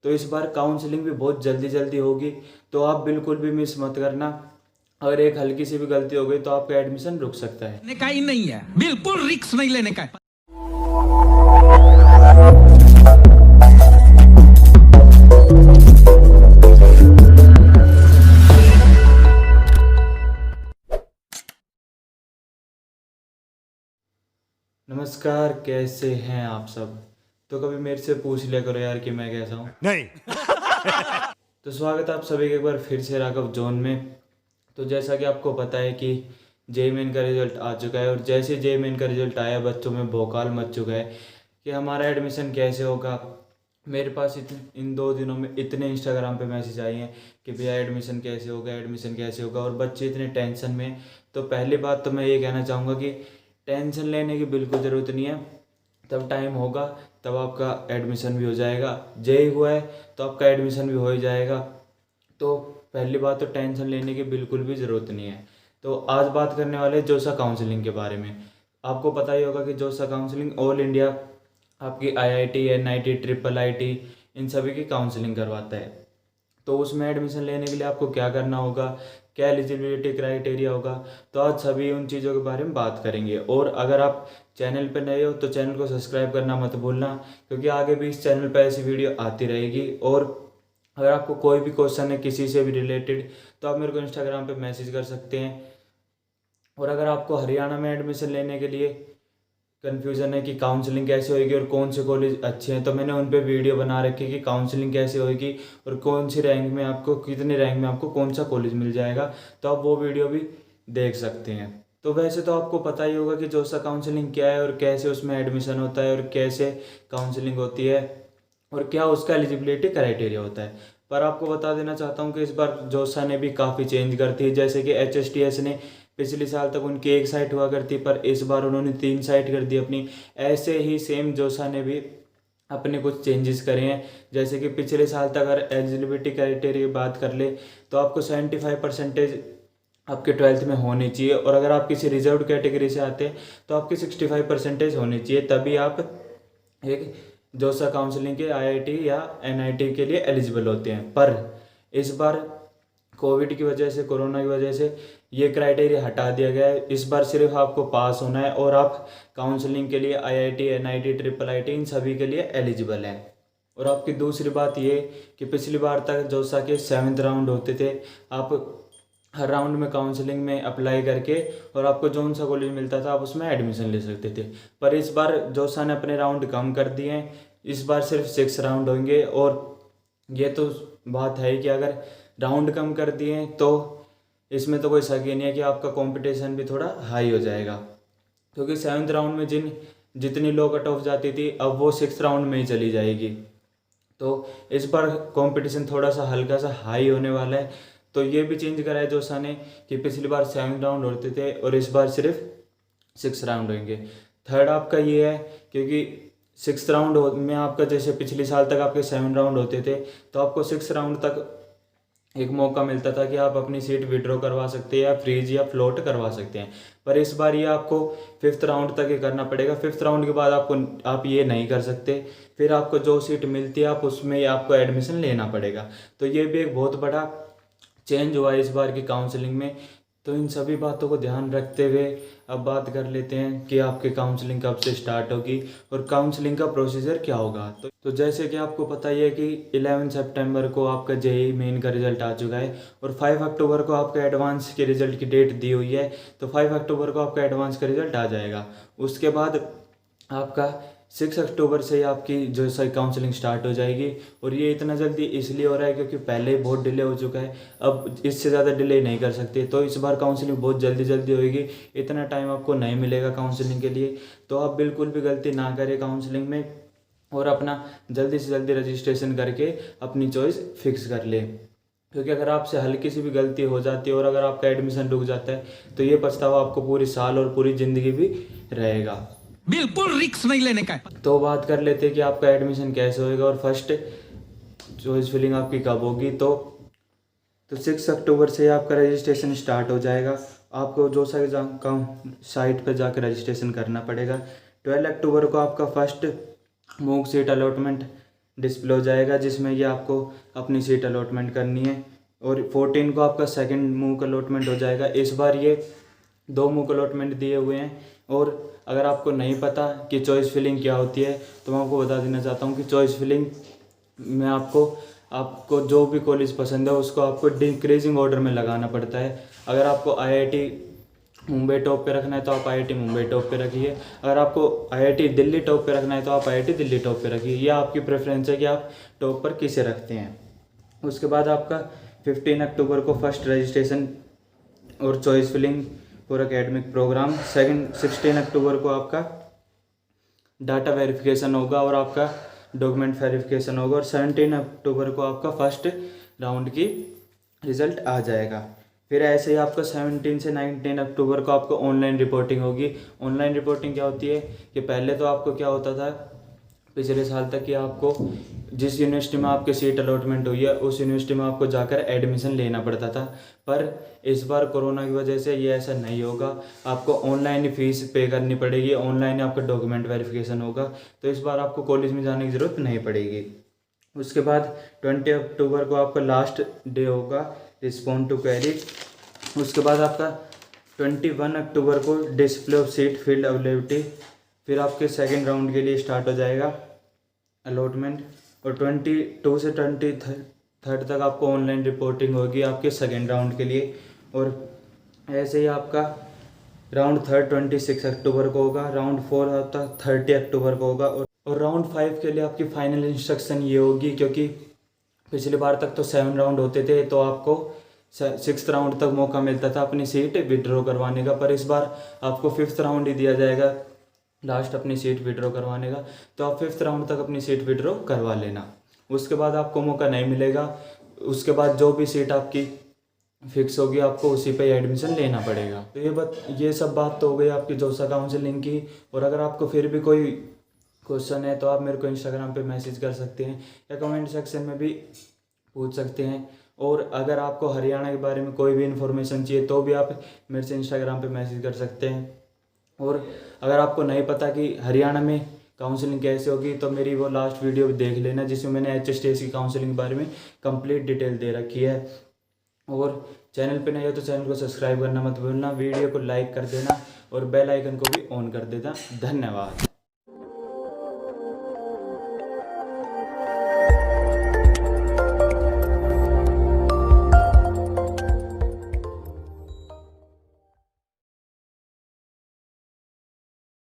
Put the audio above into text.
तो इस बार काउंसलिंग भी बहुत जल्दी जल्दी होगी, तो आप बिल्कुल भी मिस मत करना। अगर एक हल्की सी भी गलती हो गई तो आपका एडमिशन रुक सकता है। लेने का ही नहीं है, बिल्कुल रिक्स नहीं लेने का है। नमस्कार, कैसे हैं आप सब। तो कभी मेरे से पूछ लिया करो यार कि मैं कैसा हूँ। नहीं। तो स्वागत है आप सभी के एक बार फिर से राघव जोन में। तो जैसा कि आपको पता है कि जेईई मेन का रिजल्ट आ चुका है, और जैसे जेईई मेन का रिजल्ट आया बच्चों में भौकाल मच चुका है कि हमारा एडमिशन कैसे होगा। मेरे पास इन 2 दिनों में इतने इंस्टाग्राम पे मैसेज आए हैं कि भैया एडमिशन कैसे होगा, एडमिशन कैसे होगा, और बच्चे इतने टेंशन में। तो पहली बात तो मैं ये कहना चाहूँगा कि टेंशन लेने की बिल्कुल ज़रूरत नहीं है। तब टाइम होगा तब आपका एडमिशन भी हो जाएगा। जेईई हुआ है तो आपका एडमिशन भी हो ही जाएगा। तो पहली बात तो टेंशन लेने की बिल्कुल भी ज़रूरत नहीं है। तो आज बात करने वाले जोसा काउंसलिंग के बारे में। आपको पता ही होगा कि जोसा काउंसलिंग ऑल इंडिया आपकी आईआईटी, एनआईटी, ट्रिपल आईटी इन सभी की काउंसलिंग करवाता है। तो उसमें एडमिशन लेने के लिए आपको क्या करना होगा, क्या एलिजिबिलिटी क्राइटेरिया होगा, तो आज सभी उन चीज़ों के बारे में बात करेंगे। और अगर आप चैनल पर नए हो तो चैनल को सब्सक्राइब करना मत भूलना, क्योंकि आगे भी इस चैनल पर ऐसी वीडियो आती रहेगी। और अगर आपको कोई भी क्वेश्चन है किसी से भी रिलेटेड तो आप मेरे को इंस्टाग्राम पे मैसेज कर सकते हैं। और अगर आपको हरियाणा में एडमिशन लेने के लिए कन्फ्यूज़न है कि काउंसलिंग कैसे होगी और कौन से कॉलेज अच्छे हैं, तो मैंने उन पे वीडियो बना रखी है कि काउंसलिंग कैसे होगी और कौन सी रैंक में आपको, कितने रैंक में आपको कौन सा कॉलेज मिल जाएगा। तो आप वो वीडियो भी देख सकते हैं। तो वैसे तो आपको पता ही होगा कि जोसा काउंसलिंग क्या है और कैसे उसमें एडमिशन होता है और कैसे काउंसलिंग होती है और क्या उसका एलिजिबिलिटी क्राइटेरिया होता है। पर आपको बता देना चाहता हूँ कि इस बार जोसा ने भी काफ़ी चेंज कर दी है। जैसे कि HSTS ने पिछले साल तक उनकी एक साइट हुआ करती, पर इस बार उन्होंने 3 साइट कर दी अपनी। ऐसे ही सेम जोसा ने भी अपने कुछ चेंजेस करे हैं। जैसे कि पिछले साल तक अगर एलिजिबिलिटी क्राइटेरिया की बात कर ले तो आपको 75% आपके 12th में होनी चाहिए, और अगर आप किसी रिजर्व कैटेगरी से आते हैं तो आपकी 65% होनी चाहिए, तभी आप एक जोसा काउंसलिंग के आईआईटी या एनआईटी के लिए एलिजिबल होते हैं। पर इस बार कोविड की वजह से, कोरोना की वजह से ये क्राइटेरिया हटा दिया गया है। इस बार सिर्फ आपको पास होना है और आप काउंसलिंग के लिए आईआईटी, एनआईटी, ट्रिपल आईटी इन सभी के लिए एलिजिबल हैं। और आपकी दूसरी बात ये कि पिछली बार तक जोसा के 7th राउंड होते थे। आप हर राउंड में काउंसलिंग में अप्लाई करके और आपको जौन सा कॉलेज मिलता था आप उसमें एडमिशन ले सकते थे। पर इस बार जोसा ने अपने राउंड कम कर दिए हैं। इस बार सिर्फ 6 राउंड होंगे। और ये तो बात है कि अगर राउंड कम कर दिए हैं तो इसमें तो कोई शक ही नहीं है कि आपका कंपटीशन भी थोड़ा हाई हो जाएगा, क्योंकि 7th राउंड में जितनी लो कट ऑफ जाती थी अब वो 6th राउंड में ही चली जाएगी। तो इस बार कंपटीशन थोड़ा सा हल्का सा हाई होने वाला है। तो ये भी चेंज करा है जोसा ने कि पिछली बार 7 राउंड होते थे और इस बार सिर्फ 6 राउंड होंगे। थर्ड आपका ये है क्योंकि 6th राउंड में आपका, जैसे पिछले साल तक आपके 7 राउंड होते थे तो आपको 6 राउंड तक एक मौका मिलता था कि आप अपनी सीट विड्रॉ करवा सकते हैं या फ्रीज या फ्लोट करवा सकते हैं। पर इस बार ये आपको 5th राउंड तक ही करना पड़ेगा। 5th राउंड के बाद आप ये नहीं कर सकते। फिर आपको जो सीट मिलती है आप उसमें आपको एडमिशन लेना पड़ेगा। तो ये भी एक बहुत बड़ा चेंज हुआ है इस बार की काउंसलिंग में। तो इन सभी बातों को ध्यान रखते हुए अब बात कर लेते हैं कि आपकी काउंसलिंग कब से स्टार्ट होगी और काउंसलिंग का प्रोसीजर क्या होगा। तो जैसे कि आपको पता ही है कि 11 सितंबर को आपका जेईई मेन का रिजल्ट आ चुका है और 5 अक्टूबर को आपका एडवांस के रिजल्ट की डेट दी हुई है। तो 5 अक्टूबर को आपका एडवांस का रिजल्ट आ जाएगा। उसके बाद आपका 6 अक्टूबर से ही आपकी जो सही काउंसलिंग स्टार्ट हो जाएगी। और ये इतना जल्दी इसलिए हो रहा है क्योंकि पहले ही बहुत डिले हो चुका है, अब इससे ज़्यादा डिले नहीं कर सकते। तो इस बार काउंसलिंग बहुत जल्दी जल्दी होगी, इतना टाइम आपको नहीं मिलेगा काउंसलिंग के लिए। तो आप बिल्कुल भी गलती ना करें काउंसलिंग में और अपना जल्दी से जल्दी रजिस्ट्रेशन करके अपनी चॉइस फिक्स कर ले। क्योंकि अगर आपसे हल्की सी भी गलती हो जाती है और अगर आपका एडमिशन रुक जाता है तो ये पछतावा आपको पूरी साल और पूरी ज़िंदगी भी रहेगा। बिल्कुल रिक्स नहीं लेने का है। तो बात कर लेते हैं कि आपका एडमिशन कैसे होएगा और फर्स्ट चॉइस फिलिंग आपकी कब होगी। तो 6 अक्टूबर से आपका रजिस्ट्रेशन स्टार्ट हो जाएगा। आपको जो साइट पर जाकर रजिस्ट्रेशन करना पड़ेगा। 12 अक्टूबर को आपका फर्स्ट मूक सीट अलॉटमेंट डिस्प्ले हो जाएगा, जिसमें ये आपको अपनी सीट अलॉटमेंट करनी है। और 14 को आपका सेकंड मूक अलॉटमेंट हो जाएगा। इस बार ये 2 मूक अलॉटमेंट दिए हुए हैं। और अगर आपको नहीं पता कि चॉइस फिलिंग क्या होती है तो मैं आपको बता देना चाहता हूँ कि चॉइस फिलिंग में आपको जो भी कॉलेज पसंद है उसको आपको डिक्रीजिंग ऑर्डर में लगाना पड़ता है। अगर आपको IIT मुंबई टॉप पे रखना है तो आप IIT मुंबई टॉप पे रखिए। अगर आपको IIT दिल्ली टॉप पे रखना है तो आप IIT दिल्ली टॉप पे रखिए। यह आपकी प्रेफरेंस है कि आप टॉप पर किसे रखते हैं। उसके बाद आपका 15 अक्टूबर को फर्स्ट रजिस्ट्रेशन और choice filling for academic programme. 16 अक्टूबर को आपका डाटा वेरिफिकेशन होगा और आपका डॉक्यूमेंट वेरिफिकेशन होगा। और 17 अक्टूबर को आपका फर्स्ट राउंड की रिज़ल्ट आ जाएगा। फिर ऐसे ही आपका 17 से 19 अक्टूबर को आपको ऑनलाइन रिपोर्टिंग होगी। ऑनलाइन रिपोर्टिंग क्या होती है कि पहले तो आपको क्या होता था पिछले साल तक कि आपको जिस यूनिवर्सिटी में आपकी सीट अलॉटमेंट हुई है उस यूनिवर्सिटी में आपको जाकर एडमिशन लेना पड़ता था। पर इस बार कोरोना की वजह से ये ऐसा नहीं होगा, आपको ऑनलाइन ही फीस पे करनी पड़ेगी, ऑनलाइन आपका डॉक्यूमेंट वेरिफिकेशन होगा। तो इस बार आपको कॉलेज में जाने की ज़रूरत नहीं पड़ेगी। उसके बाद 20 अक्टूबर को आपका लास्ट डे होगा रिस्पॉन्ड टू क्वेरी। उसके बाद आपका 21 अक्टूबर को display of seat field availability. फिर आपके सेकेंड राउंड के लिए स्टार्ट हो जाएगा अलॉटमेंट। और 22 से 23 तक आपको ऑनलाइन रिपोर्टिंग होगी आपके सेकेंड राउंड के लिए। और ऐसे ही आपका राउंड 3 26 अक्टूबर को होगा। राउंड 4 आपका 30 अक्टूबर को होगा। और राउंड 5 के लिए आपकी फाइनल इंस्ट्रक्शन ये होगी, क्योंकि पिछली बार तक तो 7 राउंड होते थे तो आपको 6th राउंड तक मौका मिलता था अपनी सीट विड्रॉ करवाने का। पर इस बार आपको 5th राउंड ही दिया जाएगा लास्ट अपनी सीट विड्रॉ करवाने का। तो आप 5th राउंड तक अपनी सीट विड्रॉ करवा लेना, उसके बाद आपको मौका नहीं मिलेगा। उसके बाद जो भी सीट आपकी फिक्स होगी आपको उसी पे एडमिशन लेना पड़ेगा। तो ये सब बात तो हो गई आपकी जोसा काउंसलिंग की। और अगर आपको फिर भी कोई क्वेश्चन है तो आप मेरे को इंस्टाग्राम पे मैसेज कर सकते हैं या कमेंट सेक्शन में भी पूछ सकते हैं। और अगर आपको हरियाणा के बारे में कोई भी इन्फॉर्मेशन चाहिए तो भी आप मेरे से इंस्टाग्राम पे मैसेज कर सकते हैं। और अगर आपको नहीं पता कि हरियाणा में काउंसलिंग कैसे होगी तो मेरी वो लास्ट वीडियो देख लेना, जिसमें मैंने HSTS की काउंसलिंग के बारे में कंप्लीट डिटेल दे रखी है। और चैनल पे नहीं हो तो चैनल को सब्सक्राइब करना मत भूलना, वीडियो को लाइक कर देना और बेल आइकन को भी ऑन कर देना। धन्यवाद।